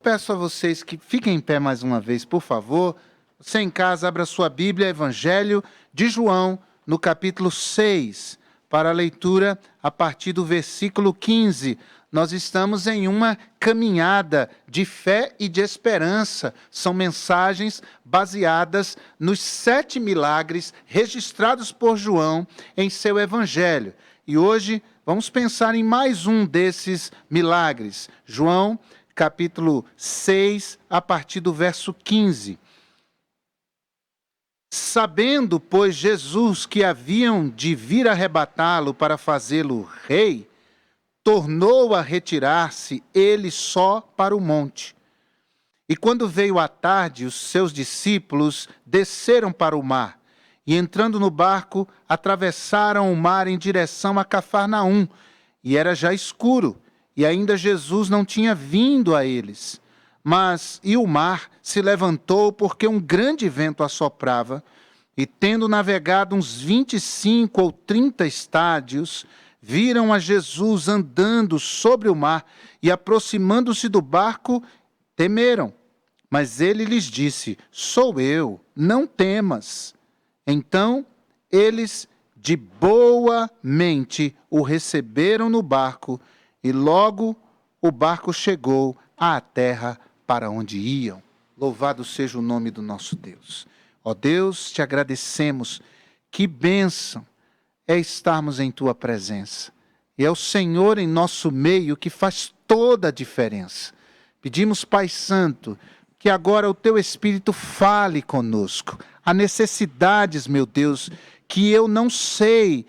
peço a vocês que fiquem em pé mais uma vez, por favor. Você em casa, abra sua Bíblia, Evangelho de João, no capítulo 6, para a leitura a partir do versículo 15. Nós estamos em uma caminhada de fé e de esperança. São mensagens baseadas nos 7 milagres registrados por João em seu Evangelho. E hoje vamos pensar em mais um desses milagres. João, capítulo 6, a partir do verso 15. Sabendo, pois, Jesus que haviam de vir arrebatá-lo para fazê-lo rei, tornou a retirar-se ele só para o monte. E quando veio a tarde, os seus discípulos desceram para o mar, e entrando no barco, atravessaram o mar em direção a Cafarnaum, e era já escuro, e ainda Jesus não tinha vindo a eles. E o mar se levantou porque um grande vento assoprava, e tendo navegado uns 25 ou 30 estádios, viram a Jesus andando sobre o mar, e aproximando-se do barco, temeram. Mas ele lhes disse: sou eu, não temas. Então eles de boa mente o receberam no barco, e logo o barco chegou à terra para onde iam. Louvado seja o nome do nosso Deus. Ó Deus, te agradecemos. Que bênção é estarmos em tua presença. E é o Senhor em nosso meio que faz toda a diferença. Pedimos, Pai Santo, que agora o teu Espírito fale conosco. Há necessidades, meu Deus, que eu não sei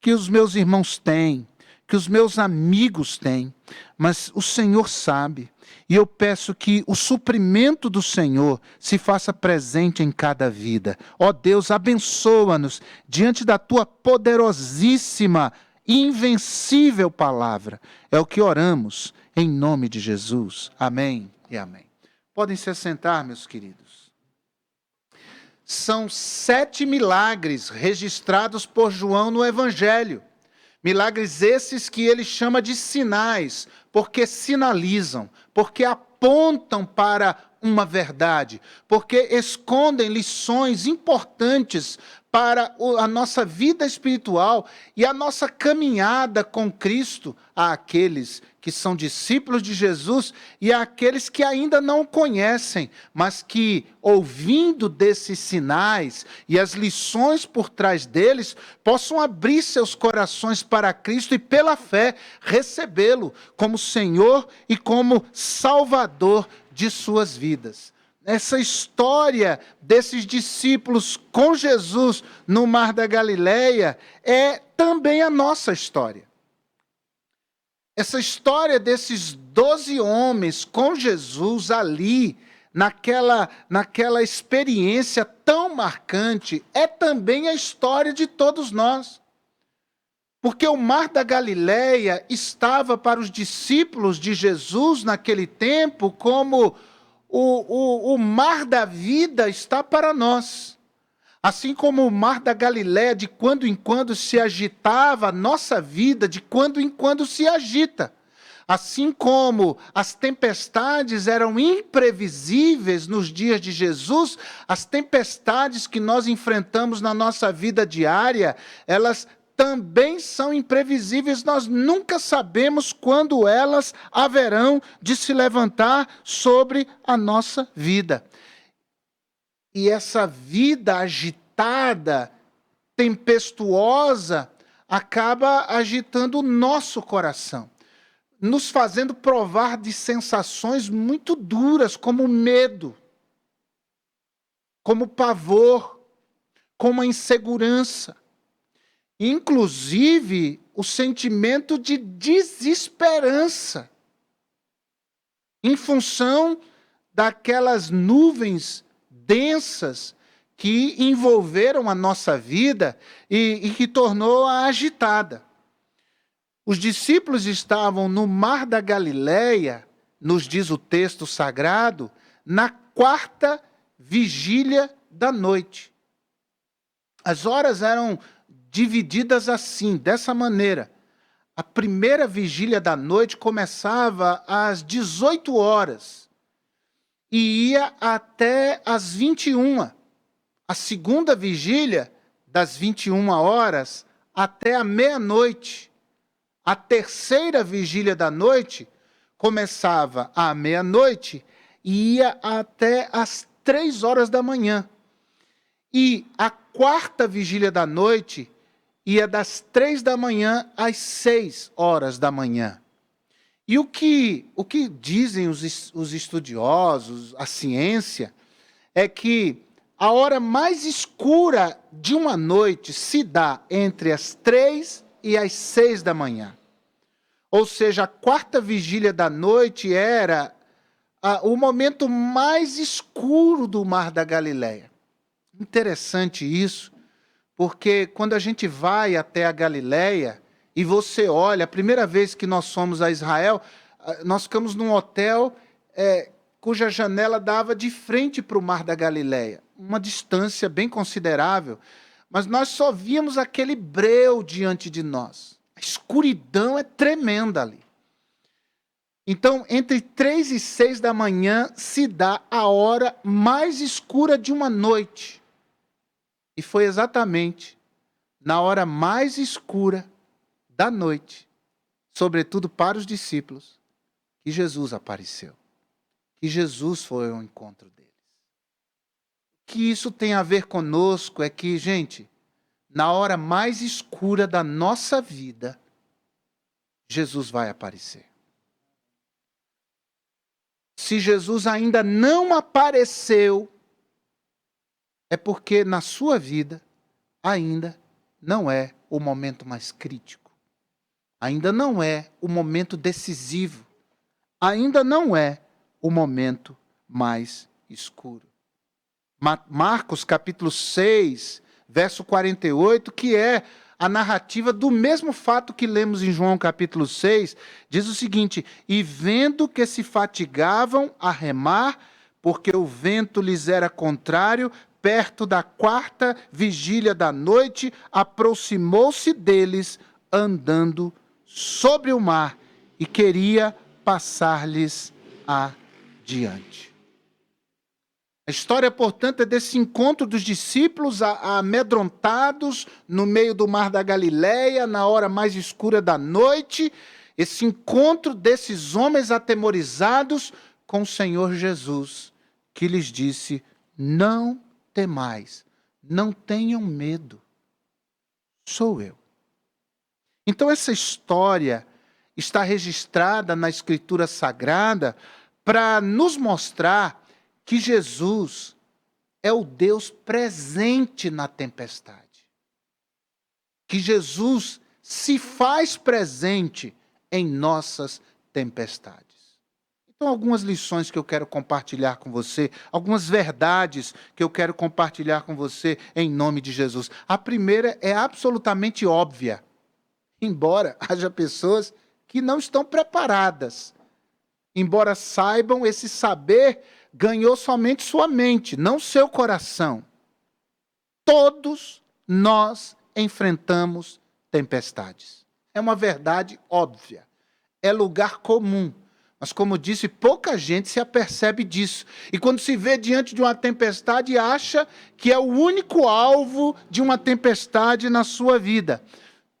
que os meus irmãos têm, que os meus amigos têm, mas o Senhor sabe. E eu peço que o suprimento do Senhor se faça presente em cada vida. Ó Deus, abençoa-nos diante da tua poderosíssima e invencível palavra. É o que oramos em nome de Jesus. Amém e amém. Podem se assentar, meus queridos. São 7 milagres registrados por João no Evangelho. Milagres esses que ele chama de sinais, porque sinalizam, porque apontam para uma verdade, porque escondem lições importantes para a nossa vida espiritual e a nossa caminhada com Cristo, àqueles que são discípulos de Jesus e àqueles que ainda não o conhecem, mas que, ouvindo desses sinais e as lições por trás deles, possam abrir seus corações para Cristo e, pela fé, recebê-lo como Senhor e como Salvador de suas vidas. Essa história desses discípulos com Jesus no Mar da Galileia é também a nossa história. Essa história desses 12 homens com Jesus ali, naquela experiência tão marcante, é também a história de todos nós. Porque o Mar da Galileia estava para os discípulos de Jesus naquele tempo como o mar da vida está para nós. Assim como o mar da Galileia de quando em quando se agitava, a nossa vida de quando em quando se agita. Assim como as tempestades eram imprevisíveis nos dias de Jesus, as tempestades que nós enfrentamos na nossa vida diária, elas também são imprevisíveis, nós nunca sabemos quando elas haverão de se levantar sobre a nossa vida. E essa vida agitada, tempestuosa, acaba agitando o nosso coração, nos fazendo provar de sensações muito duras, como medo, como pavor, como a insegurança. Inclusive, o sentimento de desesperança, em função daquelas nuvens densas que envolveram a nossa vida e que tornou-a agitada. Os discípulos estavam no Mar da Galileia, nos diz o texto sagrado, na 4ª vigília da noite. As horas eram divididas assim, dessa maneira. A primeira vigília da noite começava às 18 horas e ia até às 21. A segunda vigília, das 21 horas até a meia-noite. A terceira vigília da noite começava à meia-noite e ia até às 3 horas da manhã. E a quarta vigília da noite ia das 3 da manhã às 6 horas da manhã. E o que dizem os estudiosos, a ciência, é que a hora mais escura de uma noite se dá entre as 3 e as 6 da manhã. Ou seja, a quarta vigília da noite era o momento mais escuro do Mar da Galileia. Interessante isso, porque quando a gente vai até a Galileia e você olha, a primeira vez que nós fomos a Israel, nós ficamos num hotel cuja janela dava de frente para o Mar da Galileia, uma distância bem considerável, mas nós só víamos aquele breu diante de nós. A escuridão é tremenda ali. Então, entre 3 e 6 da manhã se dá a hora mais escura de uma noite. E foi exatamente na hora mais escura da noite, sobretudo para os discípulos, que Jesus apareceu. Que Jesus foi ao encontro deles. O que isso tem a ver conosco é que, gente, na hora mais escura da nossa vida, Jesus vai aparecer. Se Jesus ainda não apareceu, é porque na sua vida ainda não é o momento mais crítico. Ainda não é o momento decisivo. Ainda não é o momento mais escuro. Marcos capítulo 6, verso 48, que é a narrativa do mesmo fato que lemos em João capítulo 6, diz o seguinte: e vendo que se fatigavam a remar, porque o vento lhes era contrário, perto da quarta vigília da noite, aproximou-se deles, andando sobre o mar, e queria passar-lhes adiante. A história, portanto, é desse encontro dos discípulos amedrontados no meio do Mar da Galileia, na hora mais escura da noite, esse encontro desses homens atemorizados com o Senhor Jesus, que lhes disse: não temais, não tenham medo, sou eu. Então essa história está registrada na Escritura Sagrada para nos mostrar que Jesus é o Deus presente na tempestade. Que Jesus se faz presente em nossas tempestades. Então, algumas lições que eu quero compartilhar com você, algumas verdades que eu quero compartilhar com você em nome de Jesus. A primeira é absolutamente óbvia, embora haja pessoas que não estão preparadas. Embora saibam, esse saber ganhou somente sua mente, não seu coração. Todos nós enfrentamos tempestades. É uma verdade óbvia. É lugar comum. Mas, como disse, pouca gente se apercebe disso. E quando se vê diante de uma tempestade, acha que é o único alvo de uma tempestade na sua vida.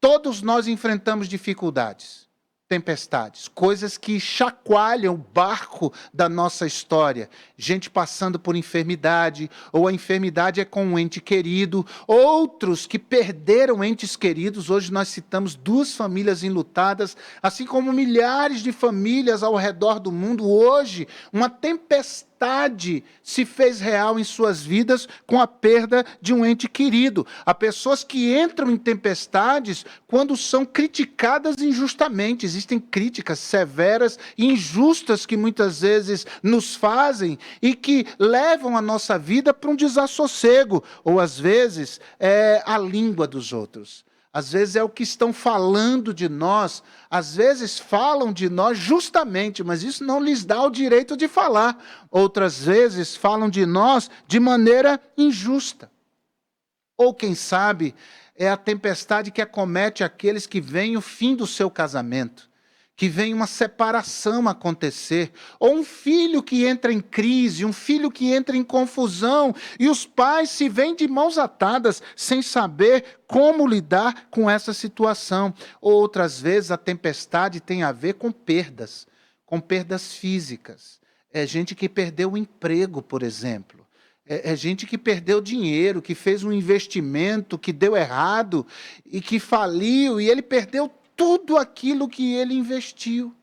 Todos nós enfrentamos dificuldades, tempestades, coisas que chacoalham o barco da nossa história. Gente passando por enfermidade, ou a enfermidade é com um ente querido. Outros que perderam entes queridos. Hoje nós citamos 2 famílias enlutadas, assim como milhares de famílias ao redor do mundo. Hoje, uma tempestade se fez real em suas vidas com a perda de um ente querido. Há pessoas que entram em tempestades quando são criticadas injustamente. Existem críticas severas e injustas que muitas vezes nos fazem e que levam a nossa vida para um desassossego, ou às vezes é a língua dos outros. Às vezes é o que estão falando de nós, às vezes falam de nós justamente, mas isso não lhes dá o direito de falar. Outras vezes falam de nós de maneira injusta. Ou quem sabe, é a tempestade que acomete aqueles que veem o fim do seu casamento, que vem uma separação acontecer, ou um filho que entra em crise, um filho que entra em confusão, e os pais se veem de mãos atadas, sem saber como lidar com essa situação. Outras vezes a tempestade tem a ver com perdas físicas. É gente que perdeu o emprego, por exemplo. É gente que perdeu dinheiro, que fez um investimento que deu errado e que faliu, e ele perdeu tudo aquilo que ele investiu.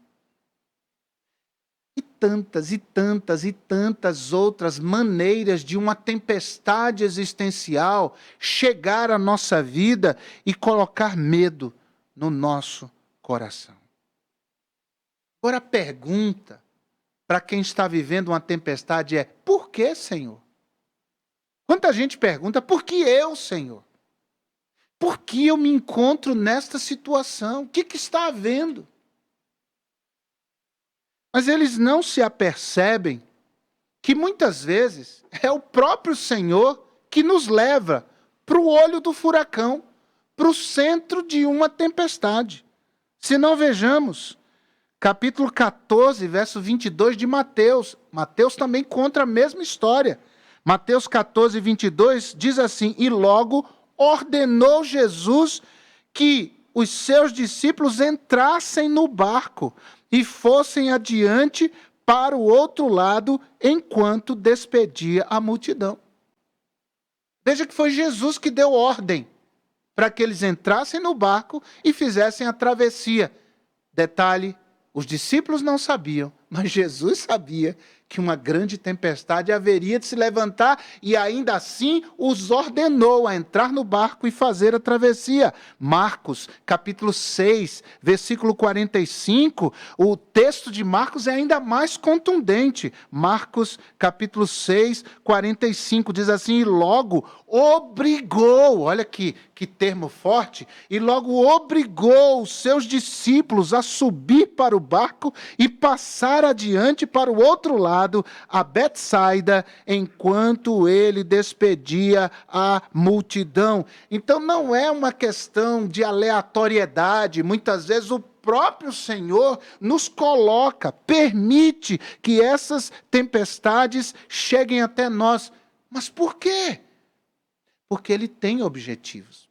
E tantas, e tantas, e tantas outras maneiras de uma tempestade existencial chegar à nossa vida e colocar medo no nosso coração. Agora a pergunta para quem está vivendo uma tempestade é: por que, Senhor? Quanta gente pergunta: por que eu, Senhor? Por que eu me encontro nesta situação? O que está havendo? Mas eles não se apercebem que muitas vezes é o próprio Senhor que nos leva para o olho do furacão, para o centro de uma tempestade. Se não, vejamos, capítulo 14, verso 22 de Mateus. Mateus também conta a mesma história. Mateus 14, 22 diz assim: e logo ordenou Jesus que os seus discípulos entrassem no barco e fossem adiante para o outro lado, enquanto despedia a multidão. Veja que foi Jesus que deu ordem para que eles entrassem no barco e fizessem a travessia. Detalhe, os discípulos não sabiam, mas Jesus sabia que uma grande tempestade haveria de se levantar e ainda assim os ordenou a entrar no barco e fazer a travessia. Marcos, capítulo 6, versículo 45, o texto de Marcos é ainda mais contundente. Marcos, capítulo 6, 45, diz assim: e logo obrigou, olha que termo forte, e logo obrigou os seus discípulos a subir para o barco e passar adiante para o outro lado, a Betsaida, enquanto ele despedia a multidão. Então não é uma questão de aleatoriedade, muitas vezes o próprio Senhor nos coloca, permite que essas tempestades cheguem até nós. Mas por quê? Porque ele tem objetivos.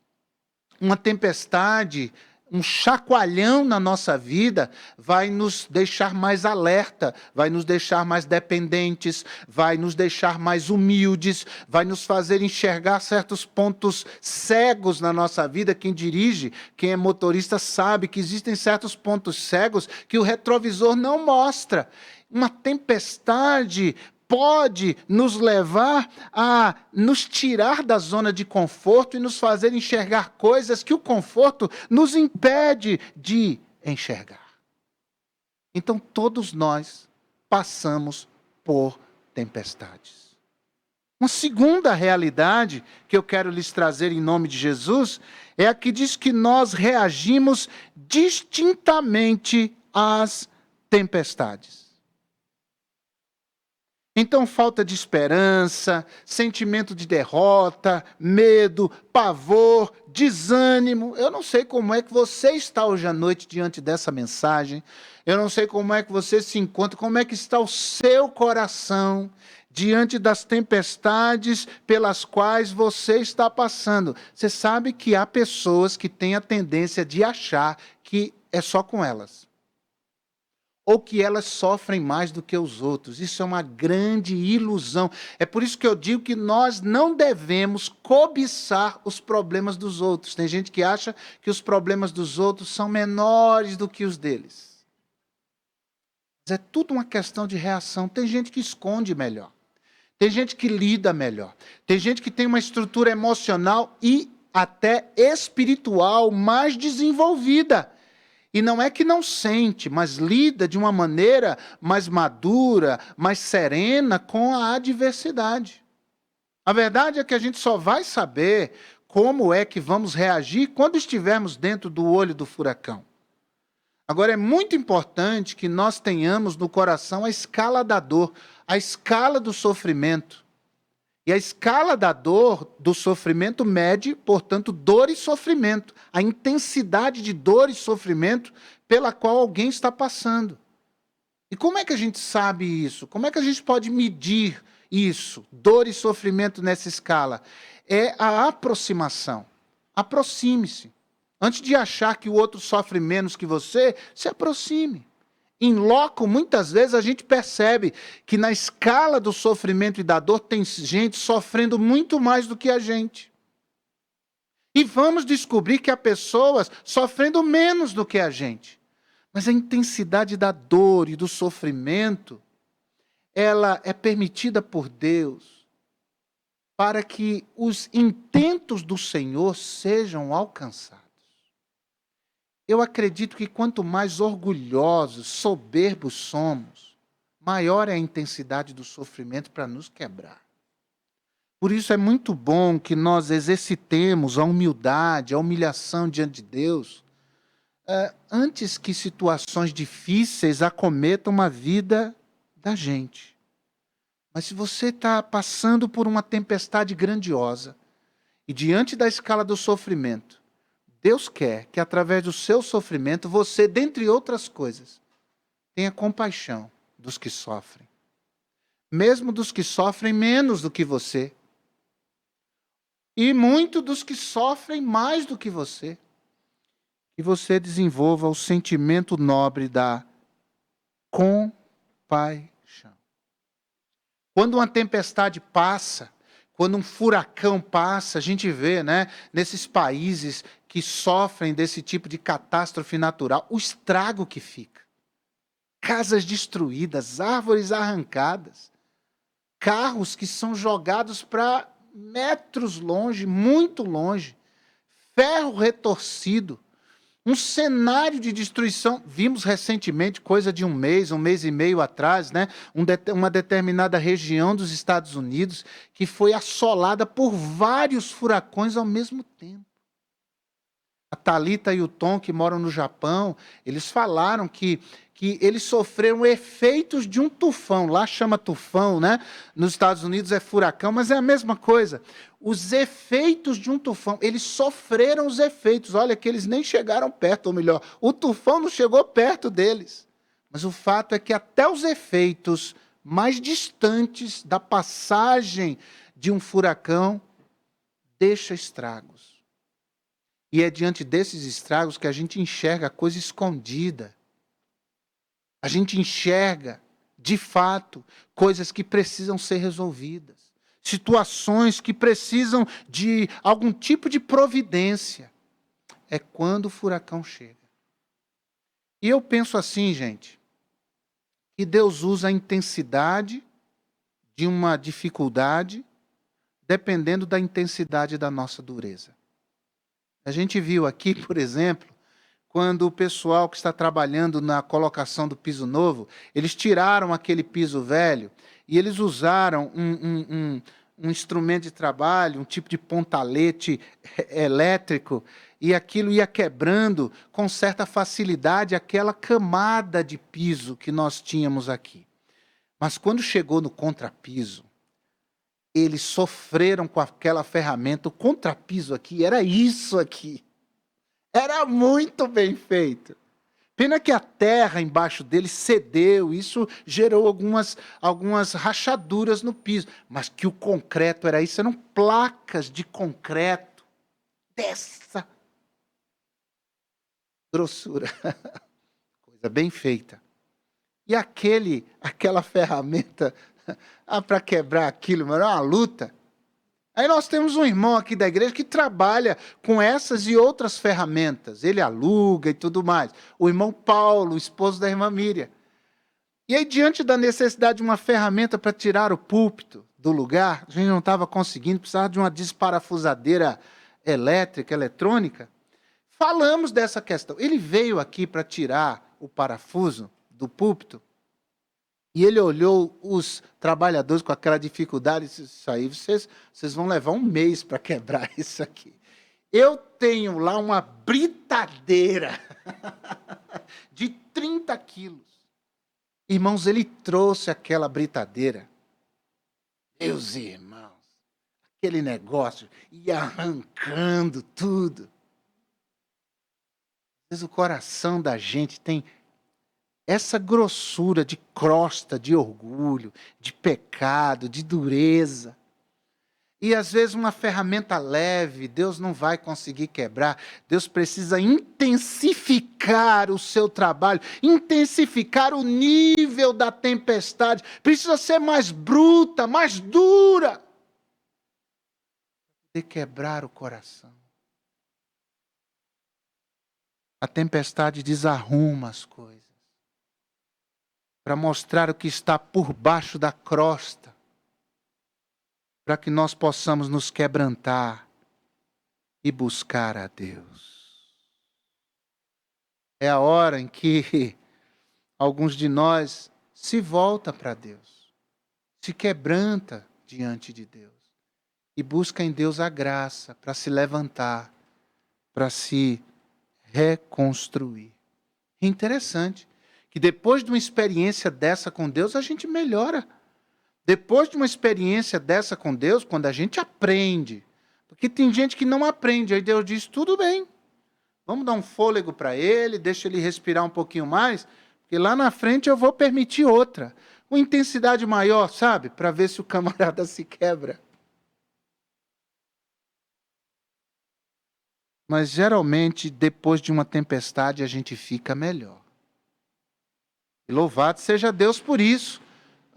Uma tempestade, um chacoalhão na nossa vida vai nos deixar mais alerta, vai nos deixar mais dependentes, vai nos deixar mais humildes, vai nos fazer enxergar certos pontos cegos na nossa vida. Quem dirige, quem é motorista sabe que existem certos pontos cegos que o retrovisor não mostra. Uma tempestade pode nos levar a nos tirar da zona de conforto e nos fazer enxergar coisas que o conforto nos impede de enxergar. Então, todos nós passamos por tempestades. Uma segunda realidade que eu quero lhes trazer em nome de Jesus é a que diz que nós reagimos distintamente às tempestades. Então, falta de esperança, sentimento de derrota, medo, pavor, desânimo. Eu não sei como é que você está hoje à noite diante dessa mensagem. Eu não sei como é que você se encontra, como é que está o seu coração diante das tempestades pelas quais você está passando. Você sabe que há pessoas que têm a tendência de achar que é só com elas, ou que elas sofrem mais do que os outros. Isso é uma grande ilusão. É por isso que eu digo que nós não devemos cobiçar os problemas dos outros. Tem gente que acha que os problemas dos outros são menores do que os deles. Mas é tudo uma questão de reação. Tem gente que esconde melhor. Tem gente que lida melhor. Tem gente que tem uma estrutura emocional e até espiritual mais desenvolvida. E não é que não sente, mas lida de uma maneira mais madura, mais serena com a adversidade. A verdade é que a gente só vai saber como é que vamos reagir quando estivermos dentro do olho do furacão. Agora, é muito importante que nós tenhamos no coração a escala da dor, a escala do sofrimento. E a escala da dor, do sofrimento, mede, portanto, dor e sofrimento. A intensidade de dor e sofrimento pela qual alguém está passando. E como é que a gente sabe isso? Como é que a gente pode medir isso? Dor e sofrimento nessa escala? É a aproximação. Aproxime-se. Antes de achar que o outro sofre menos que você, se aproxime. Em loco, muitas vezes a gente percebe que na escala do sofrimento e da dor tem gente sofrendo muito mais do que a gente. E vamos descobrir que há pessoas sofrendo menos do que a gente. Mas a intensidade da dor e do sofrimento, ela é permitida por Deus para que os intentos do Senhor sejam alcançados. Eu acredito que quanto mais orgulhosos, soberbos somos, maior é a intensidade do sofrimento para nos quebrar. Por isso é muito bom que nós exercitemos a humildade, a humilhação diante de Deus, antes que situações difíceis acometam a vida da gente. Mas se você está passando por uma tempestade grandiosa, e diante da escala do sofrimento, Deus quer que através do seu sofrimento, você, dentre outras coisas, tenha compaixão dos que sofrem. Mesmo dos que sofrem menos do que você. E muito dos que sofrem mais do que você. Que você desenvolva o sentimento nobre da compaixão. Quando uma tempestade passa, quando um furacão passa, a gente vê, né, nesses países que sofrem desse tipo de catástrofe natural, o estrago que fica. Casas destruídas, árvores arrancadas, carros que são jogados para metros longe, muito longe, ferro retorcido, um cenário de destruição. Vimos recentemente, coisa de um mês e meio atrás, né, uma determinada região dos Estados Unidos que foi assolada por vários furacões ao mesmo tempo. A Thalita e o Tom, que moram no Japão, eles falaram que eles sofreram efeitos de um tufão. Lá chama tufão, né? Nos Estados Unidos é furacão, mas é a mesma coisa. Os efeitos de um tufão, eles sofreram os efeitos. Olha que eles nem chegaram perto, ou melhor, o tufão não chegou perto deles. Mas o fato é que até os efeitos mais distantes da passagem de um furacão deixa estragos. E é diante desses estragos que a gente enxerga a coisa escondida. A gente enxerga, de fato, coisas que precisam ser resolvidas. Situações que precisam de algum tipo de providência. É quando o furacão chega. E eu penso assim, gente, que Deus usa a intensidade de uma dificuldade dependendo da intensidade da nossa dureza. A gente viu aqui, por exemplo, quando o pessoal que está trabalhando na colocação do piso novo, eles tiraram aquele piso velho e eles usaram um instrumento de trabalho, um tipo de pontalete elétrico, e aquilo ia quebrando com certa facilidade aquela camada de piso que nós tínhamos aqui. Mas quando chegou no contrapiso, eles sofreram com aquela ferramenta. O contrapiso aqui era isso aqui. Era muito bem feito. Pena que a terra embaixo dele cedeu, isso gerou algumas rachaduras no piso. Mas que o concreto era isso, eram placas de concreto dessa grossura. Coisa bem feita. E aquela ferramenta para quebrar aquilo, mas era uma luta. Aí nós temos um irmão aqui da igreja que trabalha com essas e outras ferramentas. Ele aluga e tudo mais. O irmão Paulo, o esposo da irmã Miriam. E aí, diante da necessidade de uma ferramenta para tirar o púlpito do lugar, a gente não estava conseguindo, precisava de uma desparafusadeira elétrica, eletrônica. Falamos dessa questão. Ele veio aqui para tirar o parafuso do púlpito. E ele olhou os trabalhadores com aquela dificuldade e disse, isso aí, vocês vão levar um mês para quebrar isso aqui. Eu tenho lá uma britadeira de 30 quilos. Irmãos, ele trouxe aquela britadeira. Meus irmãos, aquele negócio, e arrancando tudo. Às vezes o coração da gente tem essa grossura de crosta, de orgulho, de pecado, de dureza. E às vezes uma ferramenta leve, Deus não vai conseguir quebrar. Deus precisa intensificar o seu trabalho, intensificar o nível da tempestade. Precisa ser mais bruta, mais dura. De quebrar o coração. A tempestade desarruma as coisas. Para mostrar o que está por baixo da crosta. Para que nós possamos nos quebrantar e buscar a Deus. É a hora em que alguns de nós se volta para Deus, se quebranta diante de Deus e busca em Deus a graça para se levantar, para se reconstruir. É interessante que depois de uma experiência dessa com Deus, a gente melhora. Depois de uma experiência dessa com Deus, quando a gente aprende, porque tem gente que não aprende, aí Deus diz, tudo bem, vamos dar um fôlego para ele, deixa ele respirar um pouquinho mais, porque lá na frente eu vou permitir outra, com intensidade maior, sabe? Para ver se o camarada se quebra. Mas geralmente, depois de uma tempestade, a gente fica melhor. E louvado seja Deus por isso.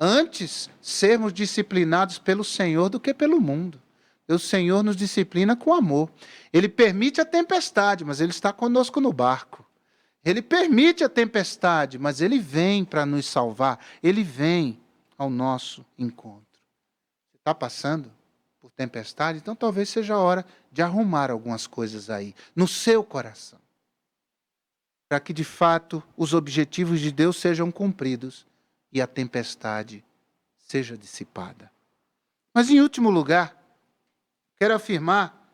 Antes, sermos disciplinados pelo Senhor do que pelo mundo. O Senhor nos disciplina com amor. Ele permite a tempestade, mas Ele está conosco no barco. Ele permite a tempestade, mas Ele vem para nos salvar. Ele vem ao nosso encontro. Você está passando por tempestade? Então talvez seja a hora de arrumar algumas coisas aí, no seu coração. Para que de fato os objetivos de Deus sejam cumpridos. E a tempestade seja dissipada. Mas em último lugar, quero afirmar,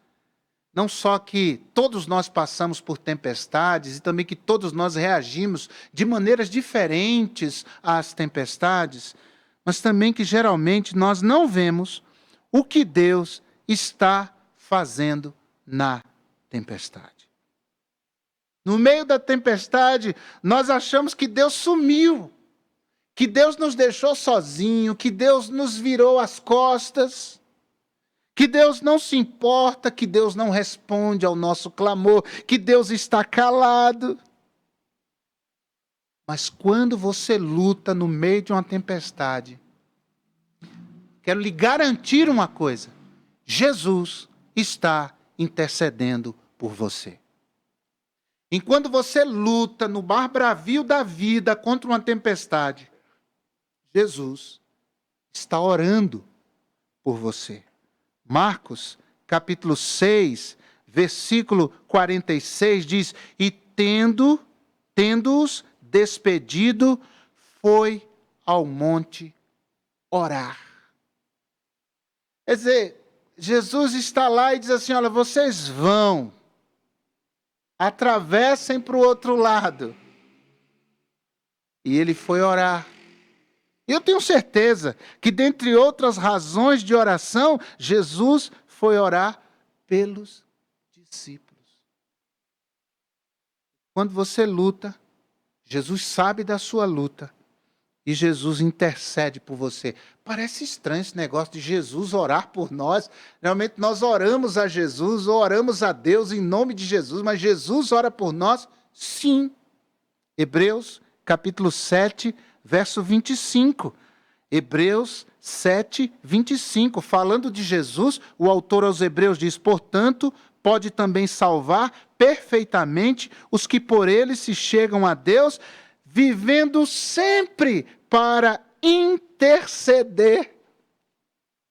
não só que todos nós passamos por tempestades, e também que todos nós reagimos de maneiras diferentes às tempestades, mas também que geralmente nós não vemos o que Deus está fazendo na tempestade. No meio da tempestade, nós achamos que Deus sumiu. Que Deus nos deixou sozinho, que Deus nos virou as costas, que Deus não se importa, que Deus não responde ao nosso clamor, que Deus está calado. Mas quando você luta no meio de uma tempestade, quero lhe garantir uma coisa, Jesus está intercedendo por você. Enquanto você luta no mar bravio da vida contra uma tempestade, Jesus está orando por você. Marcos, capítulo 6, versículo 46, diz, e tendo-os despedido, foi ao monte orar. Quer dizer, Jesus está lá e diz assim, olha, vocês vão, atravessem para o outro lado. E ele foi orar. Eu tenho certeza que, dentre outras razões de oração, Jesus foi orar pelos discípulos. Quando você luta, Jesus sabe da sua luta e Jesus intercede por você. Parece estranho esse negócio de Jesus orar por nós. Realmente nós oramos a Jesus, ou oramos a Deus em nome de Jesus, mas Jesus ora por nós? Sim. Hebreus, capítulo 7, verso 25. Hebreus 7, 25. Falando de Jesus, o autor aos Hebreus diz, portanto, pode também salvar perfeitamente os que por ele se chegam a Deus, vivendo sempre para interceder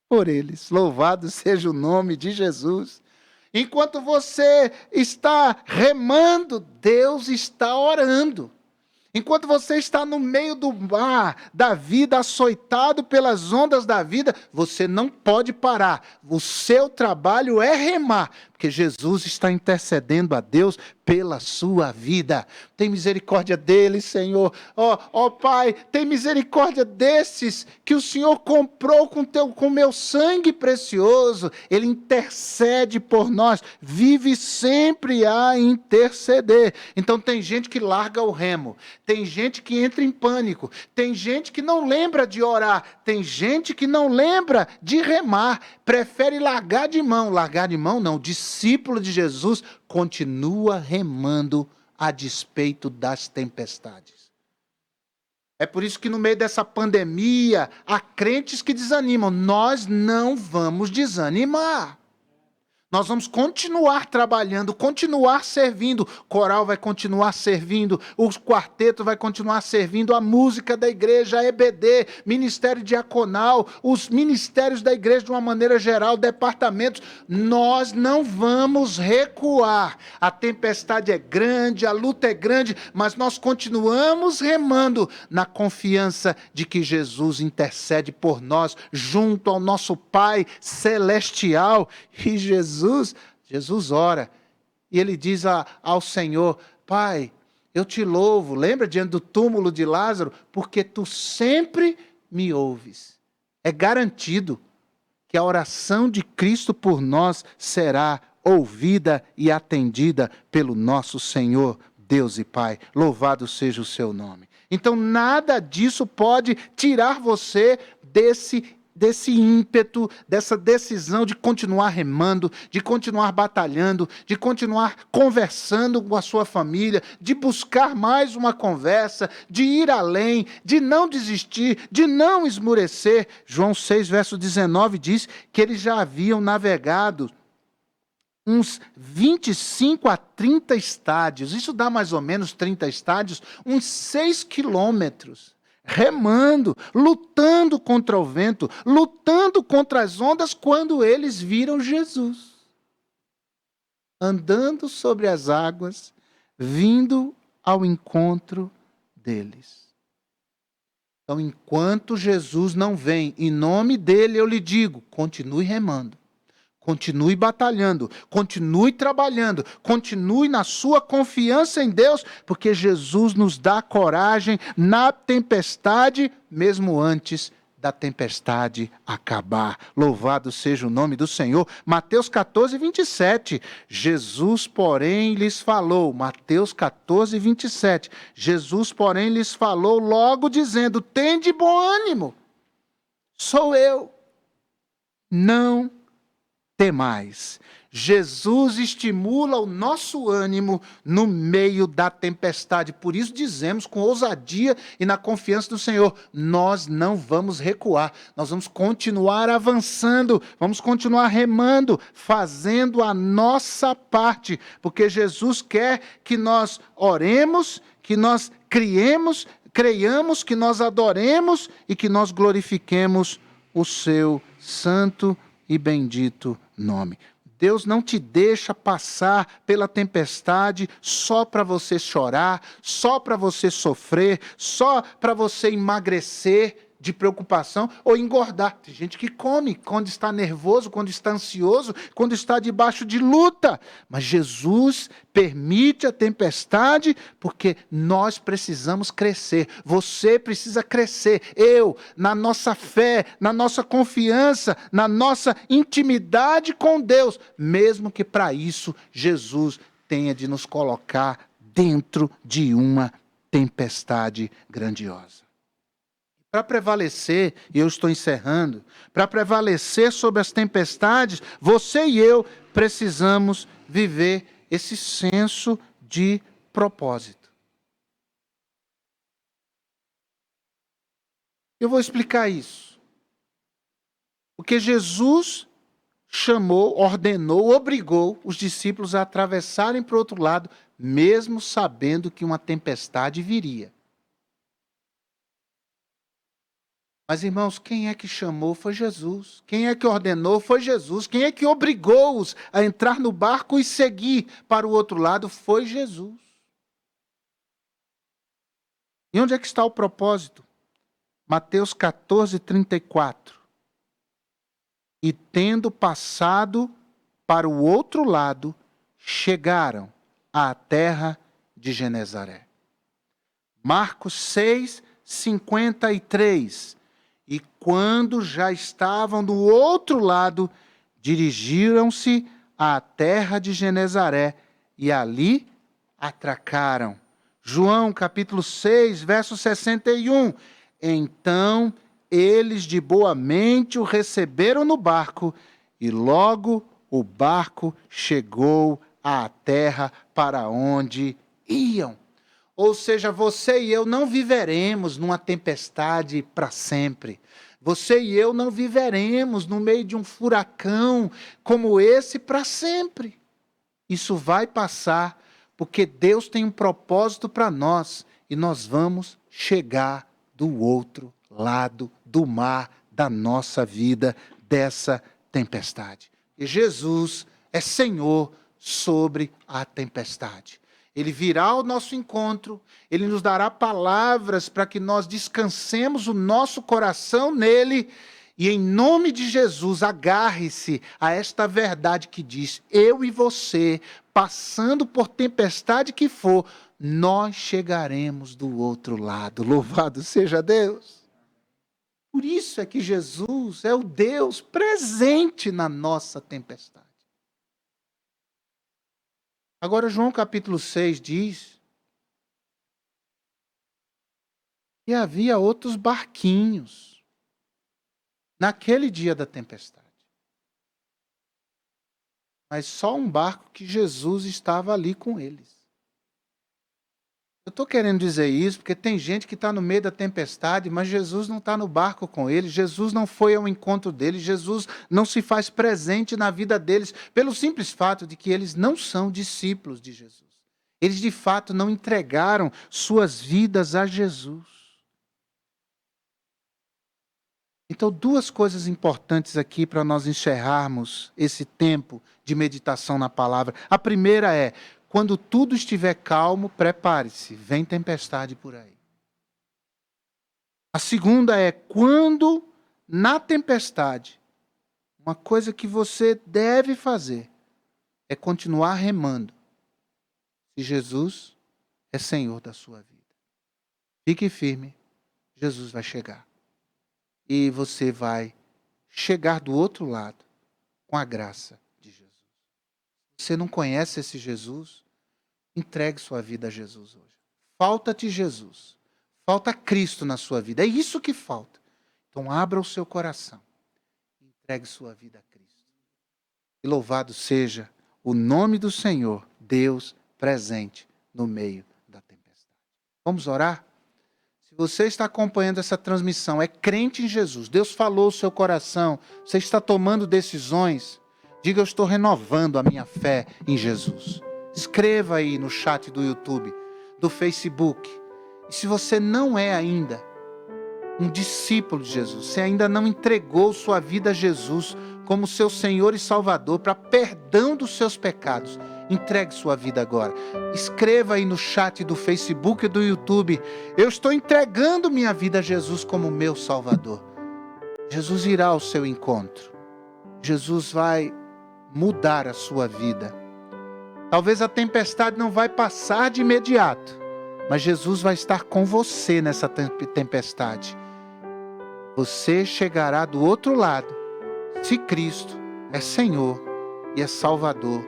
por eles. Louvado seja o nome de Jesus. Enquanto você está remando, Deus está orando. Enquanto você está no meio do mar da vida, açoitado pelas ondas da vida, você não pode parar. O seu trabalho é remar, Porque Jesus está intercedendo a Deus pela sua vida. Tem misericórdia deles, Senhor. Ó Pai, tem misericórdia desses que o Senhor comprou com meu sangue precioso. Ele intercede por nós. Vive sempre a interceder. Então tem gente que larga o remo. Tem gente que entra em pânico. Tem gente que não lembra de orar. Tem gente que não lembra de remar. Prefere largar de mão. Largar de mão não. O discípulo de Jesus continua remando a despeito das tempestades. É por isso que no meio dessa pandemia, há crentes que desanimam. Nós não vamos desanimar. Nós vamos continuar trabalhando, continuar servindo. O coral vai continuar servindo, o quarteto vai continuar servindo, a música da igreja, a EBD, ministério diaconal, os ministérios da igreja de uma maneira geral, departamentos. Nós não vamos recuar. A tempestade é grande, a luta é grande, mas nós continuamos remando na confiança de que Jesus intercede por nós, junto ao nosso Pai celestial. E Jesus ora, e ele diz ao Senhor: Pai, eu te louvo, lembra diante do túmulo de Lázaro, porque tu sempre me ouves. É garantido que a oração de Cristo por nós será ouvida e atendida pelo nosso Senhor, Deus e Pai. Louvado seja o seu nome. Então nada disso pode tirar você desse ímpeto, dessa decisão de continuar remando, de continuar batalhando, de continuar conversando com a sua família, de buscar mais uma conversa, de ir além, de não desistir, de não esmurecer. João 6, verso 19 diz que eles já haviam navegado uns 25 a 30 estádios, isso dá mais ou menos 30 estádios, uns 6 quilômetros. Remando, lutando contra o vento, lutando contra as ondas, quando eles viram Jesus andando sobre as águas, vindo ao encontro deles. Então, enquanto Jesus não vem, em nome dele eu lhe digo, continue remando. Continue batalhando, continue trabalhando, continue na sua confiança em Deus, porque Jesus nos dá coragem na tempestade, mesmo antes da tempestade acabar. Louvado seja o nome do Senhor. Mateus 14, 27. Jesus, porém, lhes falou. Mateus 14, 27. Jesus, porém, lhes falou logo dizendo: tende bom ânimo, sou eu, não temais. Jesus estimula o nosso ânimo no meio da tempestade. Por isso dizemos com ousadia e na confiança do Senhor, nós não vamos recuar. Nós vamos continuar avançando, vamos continuar remando, fazendo a nossa parte, porque Jesus quer que nós oremos, que nós creiamos, que nós adoremos e que nós glorifiquemos o seu santo e bendito nome. Deus não te deixa passar pela tempestade só para você chorar, só para você sofrer, só para você emagrecer de preocupação ou engordar. Tem gente que come quando está nervoso, quando está ansioso, quando está debaixo de luta. Mas Jesus permite a tempestade porque nós precisamos crescer. Você precisa crescer. Eu, na nossa fé, na nossa confiança, na nossa intimidade com Deus. Mesmo que para isso Jesus tenha de nos colocar dentro de uma tempestade grandiosa. Para prevalecer, e eu estou encerrando, para prevalecer sobre as tempestades, você e eu precisamos viver esse senso de propósito. Eu vou explicar isso. Porque Jesus chamou, ordenou, obrigou os discípulos a atravessarem para o outro lado, mesmo sabendo que uma tempestade viria. Mas, irmãos, quem é que chamou foi Jesus. Quem é que ordenou foi Jesus. Quem é que obrigou-os a entrar no barco e seguir para o outro lado foi Jesus. E onde é que está o propósito? Mateus 14, 34. E tendo passado para o outro lado, chegaram à terra de Genezaré. Marcos 6, 53. E quando já estavam do outro lado, dirigiram-se à terra de Genezaré e ali atracaram. João capítulo 6, verso 61. Então eles de boa mente o receberam no barco e logo o barco chegou à terra para onde iam. Ou seja, você e eu não viveremos numa tempestade para sempre. Você e eu não viveremos no meio de um furacão como esse para sempre. Isso vai passar, porque Deus tem um propósito para nós e nós vamos chegar do outro lado do mar da nossa vida, dessa tempestade. E Jesus é Senhor sobre a tempestade. Ele virá ao nosso encontro, Ele nos dará palavras para que nós descansemos o nosso coração nele. E em nome de Jesus, agarre-se a esta verdade que diz: eu e você, passando por tempestade que for, nós chegaremos do outro lado. Louvado seja Deus! Por isso é que Jesus é o Deus presente na nossa tempestade. Agora, João capítulo 6 diz que havia outros barquinhos naquele dia da tempestade. Mas só um barco que Jesus estava ali com eles. Eu estou querendo dizer isso porque tem gente que está no meio da tempestade, mas Jesus não está no barco com eles, Jesus não foi ao encontro deles, Jesus não se faz presente na vida deles, pelo simples fato de que eles não são discípulos de Jesus. Eles de fato não entregaram suas vidas a Jesus. Então, duas coisas importantes aqui para nós encerrarmos esse tempo de meditação na palavra. A primeira é: quando tudo estiver calmo, prepare-se, vem tempestade por aí. A segunda é: quando na tempestade, uma coisa que você deve fazer é continuar remando, se Jesus é Senhor da sua vida. Fique firme, Jesus vai chegar. E você vai chegar do outro lado com a graça de Jesus. Você não conhece esse Jesus? Entregue sua vida a Jesus hoje. Falta-te Jesus. Falta Cristo na sua vida. É isso que falta. Então abra o seu coração. Entregue sua vida a Cristo. E louvado seja o nome do Senhor, Deus presente no meio da tempestade. Vamos orar? Se você está acompanhando essa transmissão, é crente em Jesus, Deus falou o seu coração, você está tomando decisões, diga: eu estou renovando a minha fé em Jesus. Escreva aí no chat do YouTube, do Facebook. E se você não é ainda um discípulo de Jesus, você ainda não entregou sua vida a Jesus como seu Senhor e Salvador para perdão dos seus pecados, entregue sua vida agora. Escreva aí no chat do Facebook e do YouTube: eu estou entregando minha vida a Jesus como meu Salvador. Jesus irá ao seu encontro. Jesus vai mudar a sua vida. Talvez a tempestade não vai passar de imediato, mas Jesus vai estar com você nessa tempestade. Você chegará do outro lado, se Cristo é Senhor e é Salvador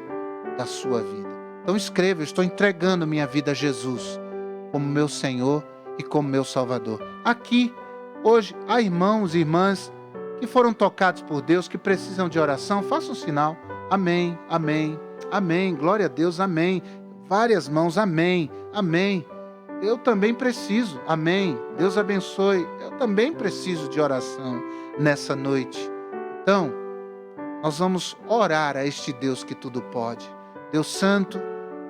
da sua vida. Então escreva: eu estou entregando minha vida a Jesus como meu Senhor e como meu Salvador. Aqui, hoje, há irmãos e irmãs que foram tocados por Deus, que precisam de oração. Faça um sinal. Amém, amém, amém. Glória a Deus, amém. Várias mãos, amém, amém. Eu também preciso, amém. Deus abençoe. Eu também preciso de oração nessa noite. Então, nós vamos orar a este Deus que tudo pode. Deus Santo,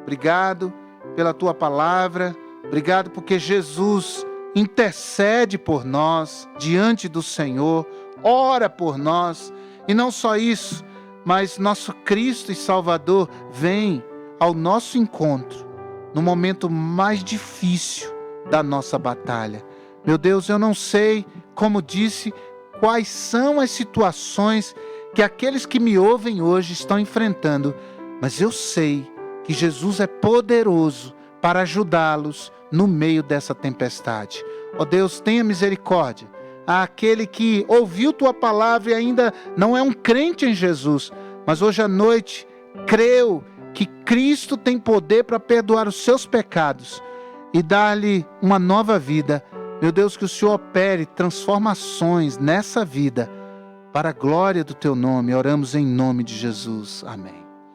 obrigado pela Tua palavra, obrigado porque Jesus intercede por nós diante do Senhor, ora por nós, e não só isso, mas nosso Cristo e Salvador vem ao nosso encontro no momento mais difícil da nossa batalha. Meu Deus, eu não sei, como disse, quais são as situações que aqueles que me ouvem hoje estão enfrentando, mas eu sei que Jesus é poderoso para ajudá-los no meio dessa tempestade. Ó Deus, tenha misericórdia àquele que ouviu tua palavra e ainda não é um crente em Jesus, mas hoje à noite creu que Cristo tem poder para perdoar os seus pecados e dar-lhe uma nova vida. Meu Deus, que o Senhor opere transformações nessa vida, para a glória do teu nome. Oramos em nome de Jesus. Amém.